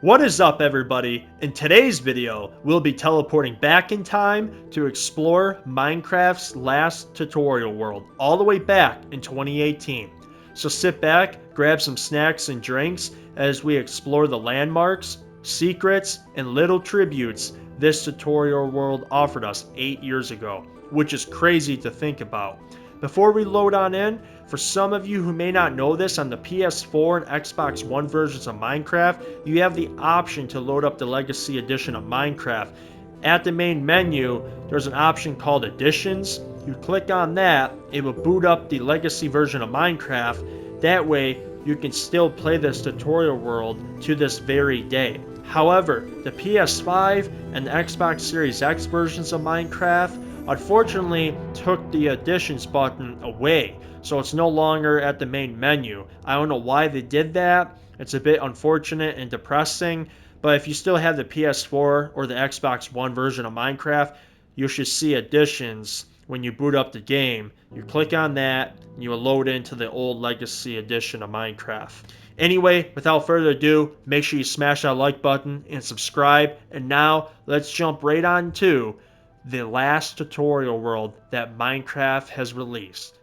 What is up, everybody? In today's video, we'll be teleporting back in time to explore Minecraft's last tutorial world, all the way back in 2018. So sit back, grab some snacks and drinks as we explore the landmarks, secrets, and little tributes this tutorial world offered us 8 years ago, which is crazy to think about. Before we load on in, for some of you who may not know this, on the PS4 and Xbox One versions of Minecraft, you have the option to load up the Legacy Edition of Minecraft. At the main menu, there's an option called Editions. You click on that, it will boot up the Legacy version of Minecraft. That way, you can still play this tutorial world to this very day. However, the PS5 and the Xbox Series X versions of Minecraft unfortunately took the Editions button away, so it's no longer at the main menu. I don't know why they did that. It's a bit unfortunate and depressing, but if you still have the PS4 or the Xbox One version of Minecraft, you should see Editions when you boot up the game. You click on that, and you will load into the old Legacy Edition of Minecraft. Anyway, without further ado, make sure you smash that like button and subscribe, and now let's jump right on to the last tutorial world that Minecraft has released.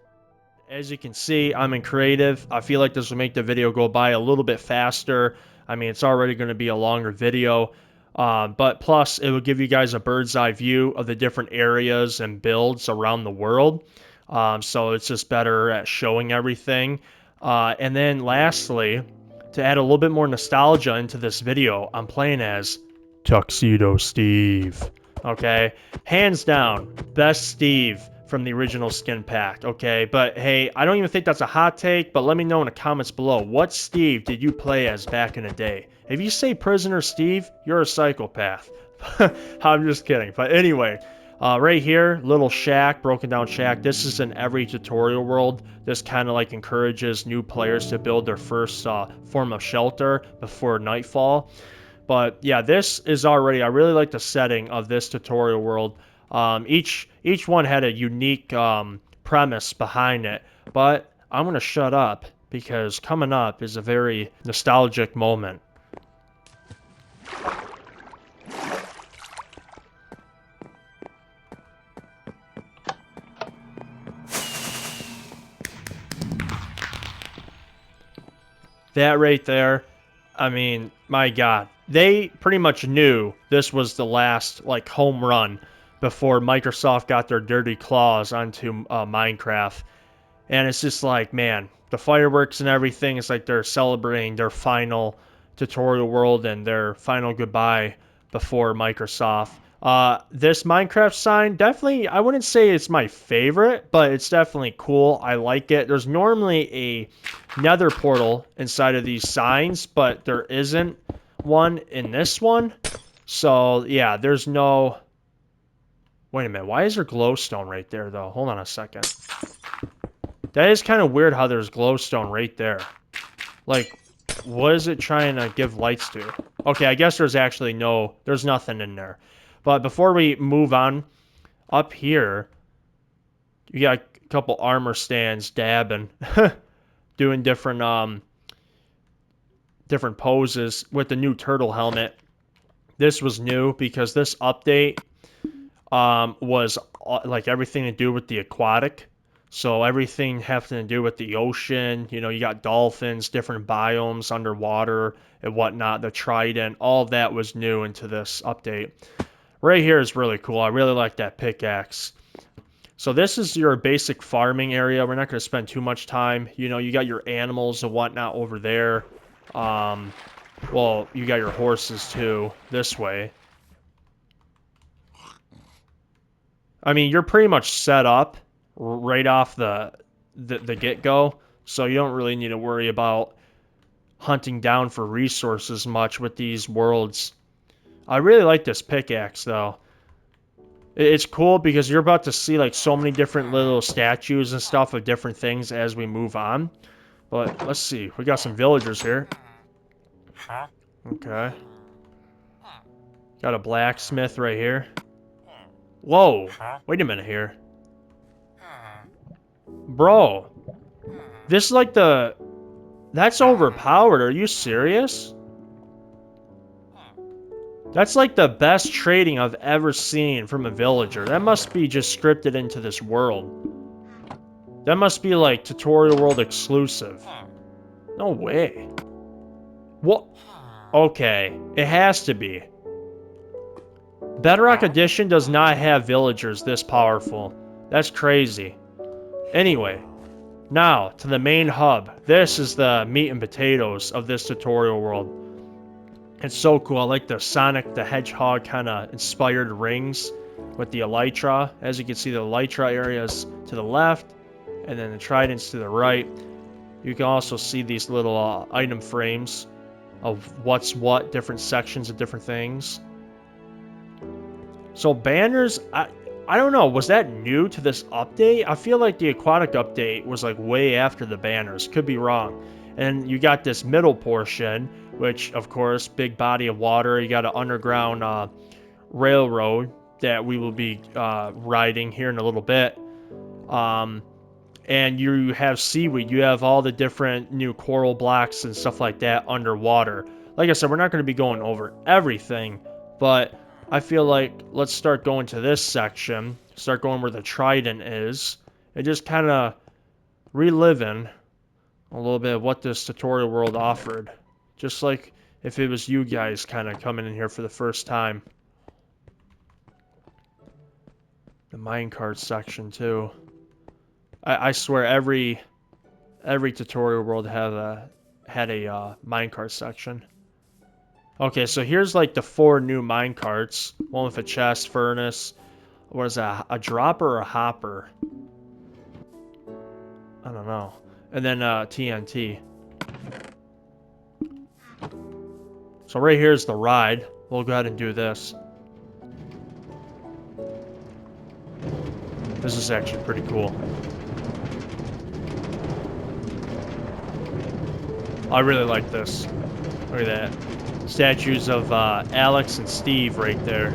As you can see, I'm in creative. I feel like this will make the video go by a little bit faster. I mean, it's already going to be a longer video, but plus it will give you guys a bird's eye view of the different areas and builds around the world. So it's just better at showing everything. And then lastly, to add a little bit more nostalgia into this video, I'm playing as Tuxedo Steve. Okay, hands down, best Steve from the original skin pack. Okay, but hey, I don't even think that's a hot take, but let me know in the comments below, what Steve did you play as back in the day? If you say Prisoner Steve, you're a psychopath. I'm just kidding. But anyway, right here, little shack, broken down shack. This is in every tutorial world. This kind of like encourages new players to build their first form of shelter before nightfall. But yeah, this is already, I really like the setting of this tutorial world. Each one had a unique premise behind it, but I'm going to shut up because coming up is a very nostalgic moment. That right there, I mean, my God. They pretty much knew this was the last, like, home run before Microsoft got their dirty claws onto Minecraft. And it's just like, man, the fireworks and everything, it's like they're celebrating their final tutorial world and their final goodbye before Microsoft. This Minecraft sign, definitely, I wouldn't say it's my favorite, but it's definitely cool. I like it. There's normally a nether portal inside of these signs, but there isn't one in this one. So yeah, there's no... Wait a minute, why is there glowstone right there though? Hold on a second. That is kind of weird how there's glowstone right there. Like, what is it trying to give lights to? Okay, I guess there's actually there's nothing in there. But before we move on, up here, you got a couple armor stands dabbing, doing different different poses with the new turtle helmet. This was new because this update was like everything to do with the aquatic. So everything having to do with the ocean, you know, you got dolphins, different biomes underwater and whatnot, the trident, all of that was new into this update. Right here is really cool. I really like that pickaxe. So this is your basic farming area. We're not going to spend too much time. You know, you got your animals and whatnot over there. Well, you got your horses too, this way. I mean, you're pretty much set up right off the get-go, so you don't really need to worry about hunting down for resources much with these worlds. I really like this pickaxe, though. It's cool because you're about to see like so many different little statues and stuff of different things as we move on. But let's see, we got some villagers here. Okay. Got a blacksmith right here. Whoa, wait a minute here. Bro, this is like that's overpowered. Are you serious? That's like the best trading I've ever seen from a villager. That must be just scripted into this world. That must be like tutorial world exclusive. No way. What? Okay, it has to be. Bedrock Edition does not have villagers this powerful. That's crazy. Anyway, now to the main hub. This is the meat and potatoes of this tutorial world. It's so cool. I like the Sonic the Hedgehog kind of inspired rings with the Elytra. As you can see, the Elytra area is to the left, and then the tridents to the right. You can also see these little item frames of what's what, different sections of different things. So banners, I don't know, was that new to this update? I feel like the aquatic update was like way after the banners. Could be wrong. And you got this middle portion, which of course, big body of water. You got an underground railroad that we will be riding here in a little bit. And you have seaweed. You have all the different new coral blocks and stuff like that underwater. Like I said, we're not going to be going over everything, but I feel like let's start going to this section, start going where the trident is, and just kind of reliving a little bit of what this tutorial world offered. Just like if it was you guys kind of coming in here for the first time. The minecart section too. I swear every tutorial world had a minecart section. Okay, so here's like the 4 new minecarts. One with a chest, furnace. What is that? A dropper or a hopper? I don't know. And then TNT. So right here is the ride. We'll go ahead and do this. This is actually pretty cool. I really like this. Look at that. Statues of Alex and Steve right there.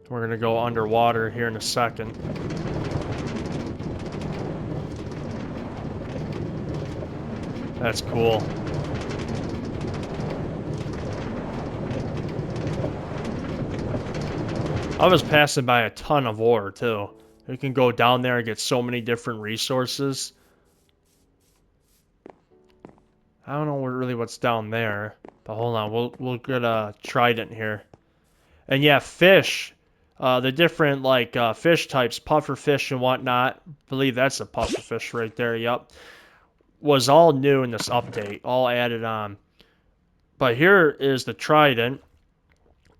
We're gonna go underwater here in a second. That's cool. I was passing by a ton of ore too. You can go down there and get so many different resources. I don't know really what's down there, but hold on, we'll get a trident here. And yeah, fish, the different like fish types, puffer fish and whatnot. I believe that's a puffer fish right there. Yep, was all new in this update, all added on. But here is the trident.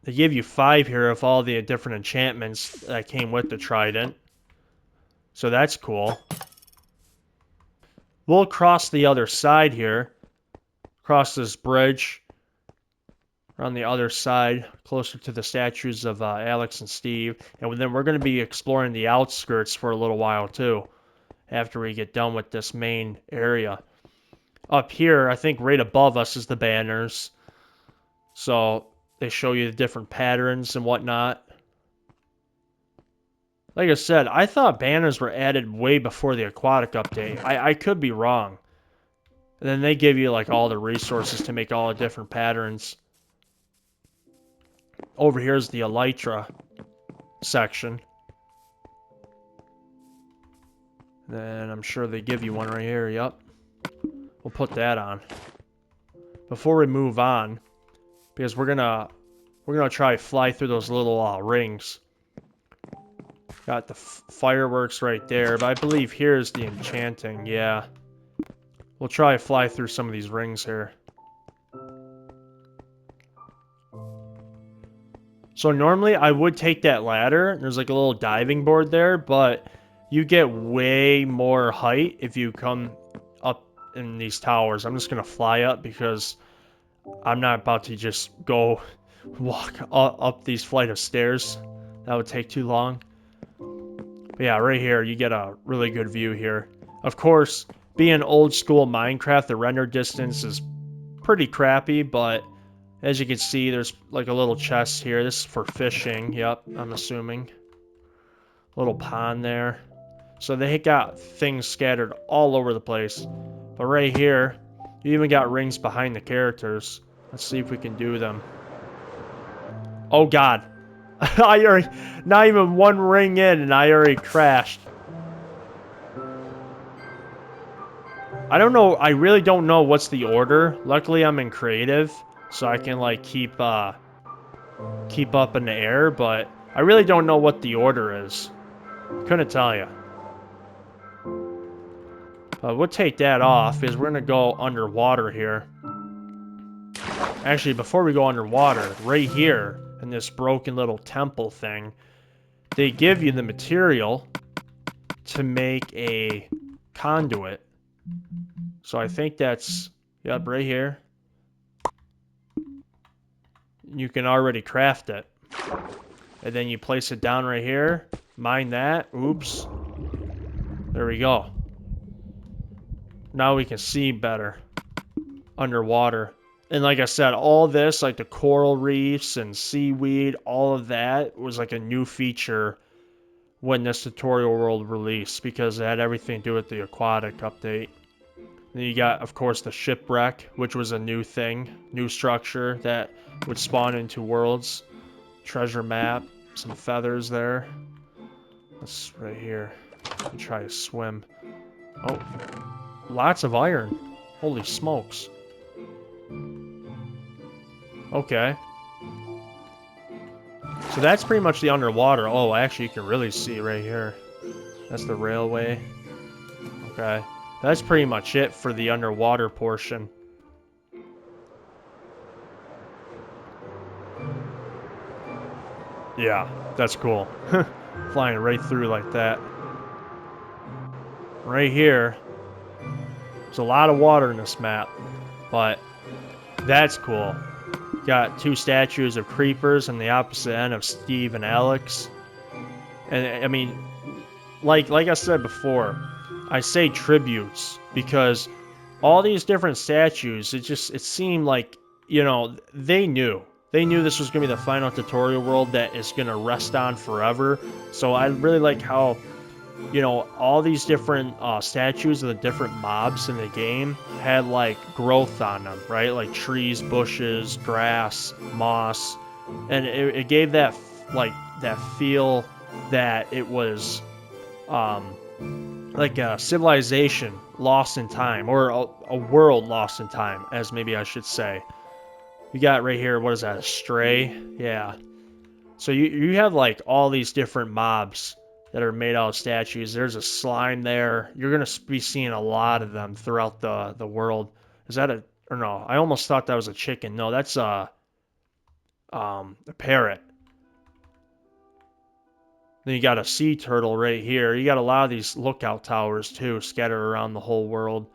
They give you 5 here of all the different enchantments that came with the trident. So that's cool. We'll cross the other side here. Cross this bridge. On the other side, closer to the statues of Alex and Steve. And then we're going to be exploring the outskirts for a little while too. After we get done with this main area. Up here, I think right above us is the banners. So they show you the different patterns and whatnot. Like I said, I thought banners were added way before the aquatic update. I could be wrong. And then they give you like all the resources to make all the different patterns. Over here is the Elytra section. Then I'm sure they give you one right here. Yep. We'll put that on. Before we move on, because we're gonna try to fly through those little rings. Got the fireworks right there, but I believe here's the enchanting. Yeah. We'll try to fly through some of these rings here. So normally I would take that ladder. There's like a little diving board there, but you get way more height if you come up in these towers. I'm just going to fly up because I'm not about to just go walk up these flight of stairs. That would take too long. But yeah, right here, you get a really good view here. Of course, being old school Minecraft, the render distance is pretty crappy, but as you can see, there's like a little chest here. This is for fishing. Yep, I'm assuming. Little pond there. So they got things scattered all over the place. But right here, You even got rings behind the characters. Let's see if we can do them. Oh god. I already, not even one ring in and I already crashed. I don't know, I really don't know what's the order. Luckily I'm in creative, so I can like keep up in the air, but I really don't know what the order is. Couldn't tell you. But we'll take that off because we're gonna go underwater here. Actually, before we go underwater, right here in this broken little temple thing, they give you the material to make a conduit. So I think that's, yep, right here. You can already craft it. And then you place it down right here. Mine that. Oops. There we go. Now we can see better underwater. And like I said, all this, like the coral reefs and seaweed, all of that was like a new feature when this tutorial world released because it had everything to do with the aquatic update. Then you got, of course, the shipwreck, which was a new thing, new structure that would spawn into worlds. Treasure map, some feathers there. That's right here. Try to swim. Oh, lots of iron. Holy smokes. Okay. So that's pretty much the underwater. Oh, actually, you can really see right here. That's the railway. Okay. That's pretty much it for the underwater portion. Yeah, that's cool. Flying right through like that. Right here. There's a lot of water in this map, but that's cool. Got two statues of creepers on the opposite end of Steve and Alex. And I mean, like I said before, I say tributes because all these different statues, it seemed like, you know, they knew this was gonna be the final tutorial world that is gonna rest on forever. So I really like how, you know, all these different statues of the different mobs in the game had like growth on them, right? Like trees, bushes, grass, moss, and it gave that that feel that it was like a civilization lost in time, or a world lost in time, as maybe I should say. You got right here, what is that, a stray? Yeah. So you have like all these different mobs that are made out of statues. There's a slime there. You're going to be seeing a lot of them throughout the world. Is that or no, I almost thought that was a chicken. No, that's a parrot. Then you got a sea turtle right here. You got a lot of these lookout towers too, scattered around the whole world.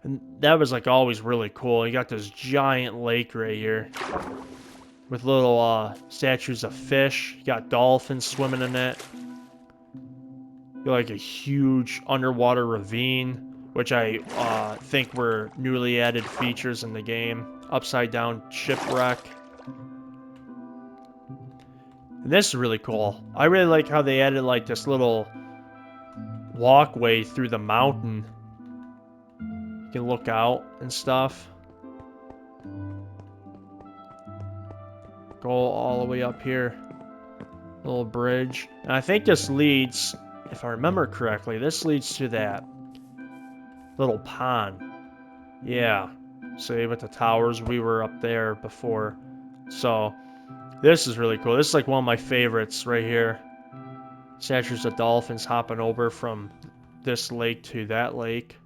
And that was like always really cool. You got this giant lake right here with little statues of fish. You got dolphins swimming in it. You got like a huge underwater ravine, which I think were newly added features in the game. Upside down shipwreck. And this is really cool. I really like how they added like this little walkway through the mountain. You can look out and stuff. Go all the way up here. Little bridge. And I think this leads, if I remember correctly, this leads to that little pond. Yeah. See, with the towers, we were up there before. So, this is really cool. This is like one of my favorites right here. Statues of dolphins hopping over from this lake to that lake.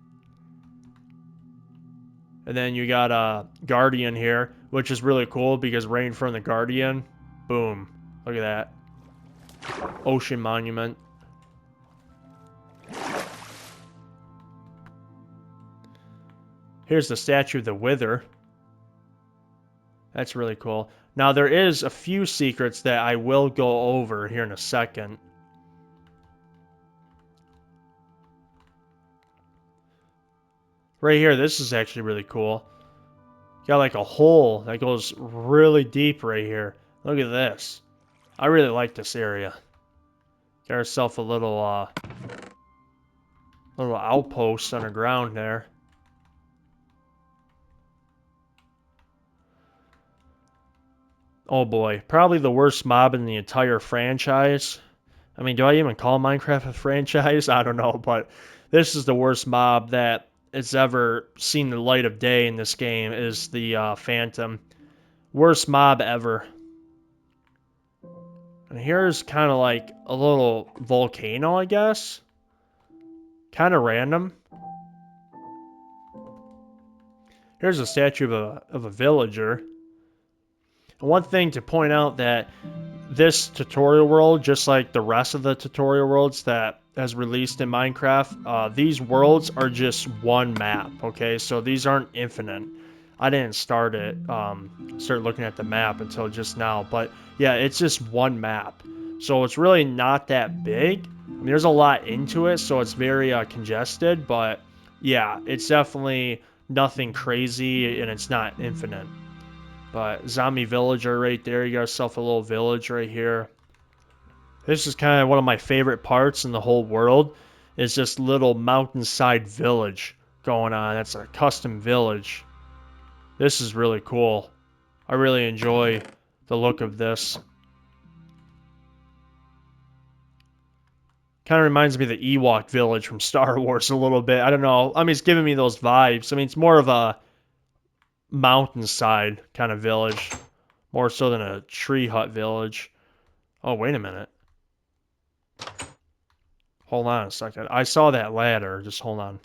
And then you got a Guardian here, which is really cool because right in front of the Guardian, boom. Look at that. Ocean monument. Here's the statue of the Wither. That's really cool. Now there is a few secrets that I will go over here in a second. Right here, this is actually really cool. Got like a hole that goes really deep right here. Look at this. I really like this area. Got herself a little outpost underground there. Oh boy, probably the worst mob in the entire franchise. I mean, do I even call Minecraft a franchise? I don't know, but this is the worst mob that has ever seen the light of day in this game, is the Phantom. Worst mob ever. And here's kind of like a little volcano, I guess. Kind of random. Here's a statue of a villager. And one thing to point out, that this tutorial world, just like the rest of the tutorial worlds that has released in Minecraft, these worlds are just one map, okay? So these aren't infinite. I didn't start looking at the map until just now, but yeah, it's just one map. So it's really not that big. I mean, there's a lot into it, so it's very congested, but yeah, it's definitely nothing crazy, and it's not infinite. But zombie villager right there. You got yourself a little village right here. This is kind of one of my favorite parts in the whole world. Is this little mountainside village going on. That's a custom village. This is really cool. I really enjoy the look of this. Kind of reminds me of the Ewok village from Star Wars a little bit. I don't know. I mean, it's giving me those vibes. I mean, it's more of a mountainside kind of village, more so than a tree hut village. Oh, wait a minute. Hold on a second. I saw that ladder. Just hold on.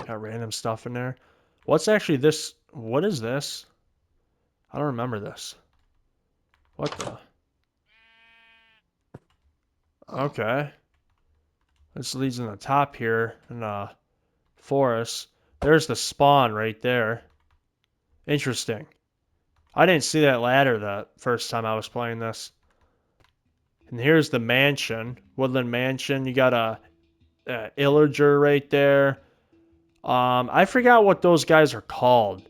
Got random stuff in there. What's actually this? What is this? I don't remember this. What the? Okay. This leads in the top here in the forest. There's the spawn right there. Interesting. I didn't see that ladder the first time I was playing this. And here's the mansion, Woodland Mansion. You got a illager right there. I forgot what those guys are called.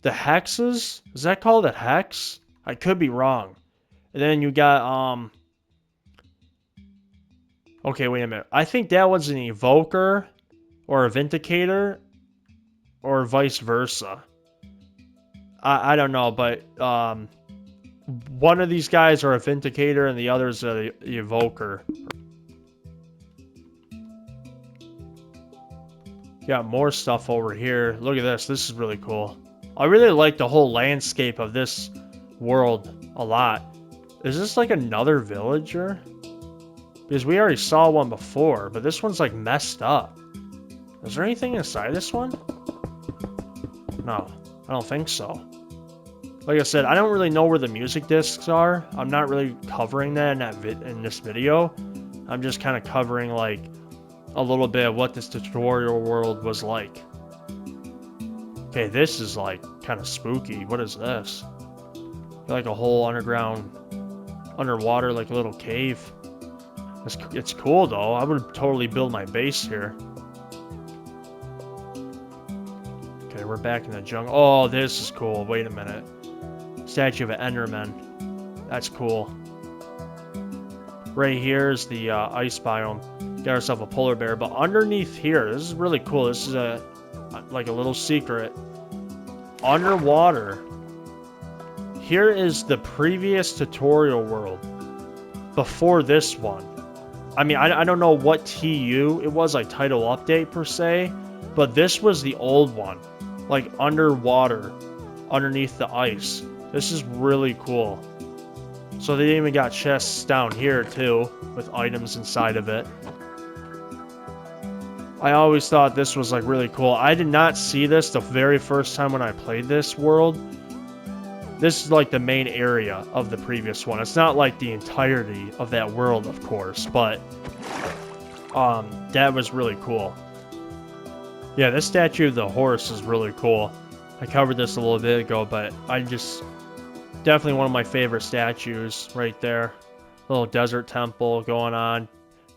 The hexes? Is that called a hex? I could be wrong. And then you got okay, wait a minute. I think that was an evoker or a vindicator or vice versa. I don't know, but one of these guys are a vindicator and the other's a evoker. Got more stuff over here. Look at this. This is really cool. I really like the whole landscape of this world a lot. Is this like another villager? Because we already saw one before, but this one's like messed up. Is there anything inside this one? No, I don't think so. Like I said, I don't really know where the music discs are. I'm not really covering that in this video. I'm just kind of covering like a little bit of what this tutorial world was like. Okay, this is like kind of spooky. What is this? Like a whole underwater, like a little cave. It's cool though. I would totally build my base here. Okay, we're back in the jungle. Oh, this is cool. Wait a minute. Statue of an Enderman. That's cool. Right here is the ice biome. Got ourselves a polar bear. But underneath here, this is really cool. This is like a little secret. Underwater. Here is the previous tutorial world. Before this one. I mean, I don't know what TU it was, like title update per se. But this was the old one. Like underwater. Underneath the ice. This is really cool. So they even got chests down here too, with items inside of it. I always thought this was like really cool. I did not see this the very first time when I played this world. This is like the main area of the previous one. It's not like the entirety of that world, of course, but that was really cool. Yeah, this statue of the horse is really cool. I covered this a little bit ago, but definitely one of my favorite statues right there. Little desert temple going on.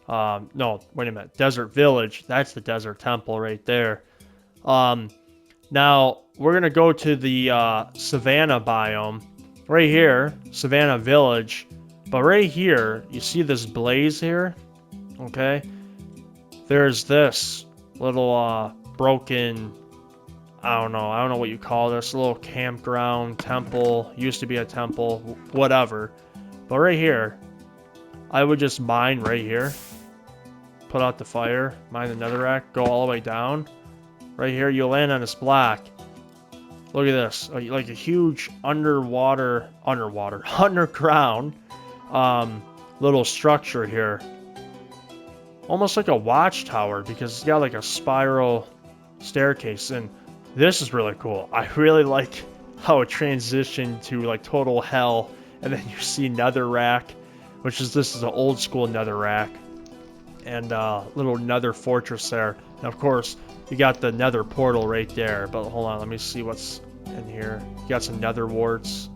No, wait a minute. Desert village. That's the desert temple right there. Now, we're going to go to the savanna biome. Right here, savanna village. But right here, you see this blaze here? Okay. There's this little broken, I don't know what you call this, a little campground, temple, used to be a temple, whatever. But right here, I would just mine right here, put out the fire, mine the netherrack, go all the way down. Right here, you'll land on this block. Look at this, like a huge underground, little structure here. Almost like a watchtower because it's got like a spiral staircase, and this is really cool. I really like how it transitioned to like total hell, and then you see netherrack, which is this is an old school netherrack, and little nether fortress there. And of course, you got the nether portal right there. But hold on, let me see what's in here. You got some nether warts.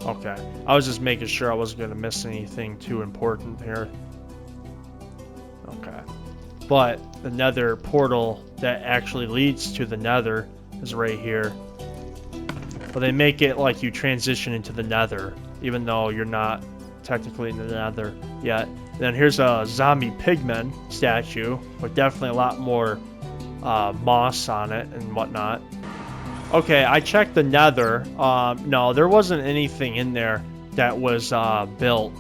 Okay, I was just making sure I wasn't gonna miss anything too important here. Okay, but the nether portal that actually leads to the nether is right here. But they make it like you transition into the nether, even though you're not technically in the nether yet. Then here's a zombie pigman statue with definitely a lot more moss on it and whatnot. Okay, I checked the nether. No, there wasn't anything in there that was built.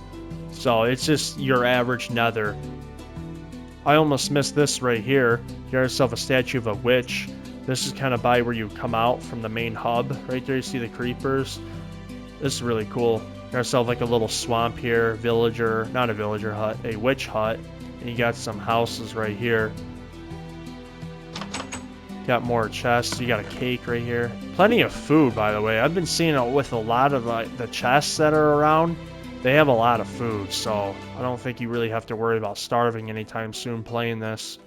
So it's just your average nether. I almost missed this right here. You got yourself a statue of a witch. This is kind of by where you come out from the main hub. Right there, you see the creepers. This is really cool. You got yourself like a little swamp here. Villager, not a villager hut, a witch hut. And you got some houses right here. Got more chests. You got a cake right here. Plenty of food, by the way. I've been seeing it with a lot of the chests that are around. They have a lot of food, so I don't think you really have to worry about starving anytime soon playing this.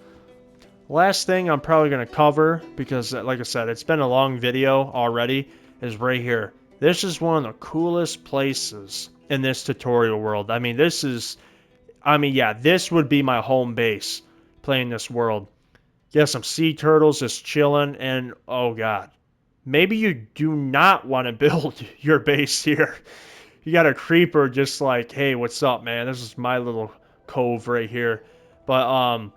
Last thing I'm probably going to cover, because like I said, it's been a long video already, is right here. This is one of the coolest places in this tutorial world. I mean, yeah, this would be my home base playing this world. You have some sea turtles just chilling, and oh god, maybe you do not want to build your base here. You got a creeper just like, hey, what's up, man? This is my little cove right here. But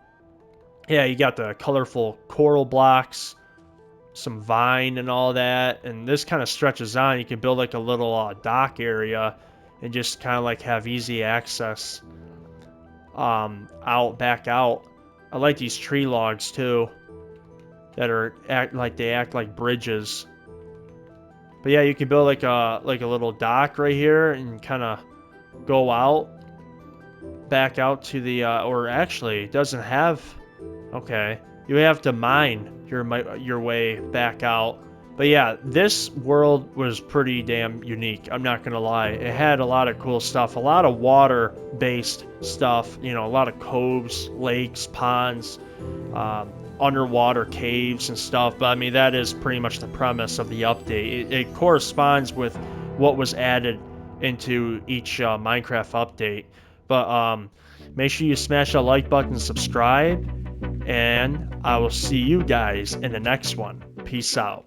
yeah, you got the colorful coral blocks, some vine and all that, and this kind of stretches on. You can build like a little dock area and just kind of like have easy access back out. I like these tree logs too that act like bridges. But yeah, you can build like a little dock right here and kind of go out, back out to the or actually it doesn't have. Okay, you have to mine your way back out. But yeah, this world was pretty damn unique. I'm not gonna lie. It had a lot of cool stuff, a lot of water-based stuff. You know, a lot of coves, lakes, ponds, underwater caves and stuff. But I mean, that is pretty much the premise of the update. It corresponds with what was added into each Minecraft update. But make sure you smash that like button, subscribe, and I will see you guys in the next one. Peace out.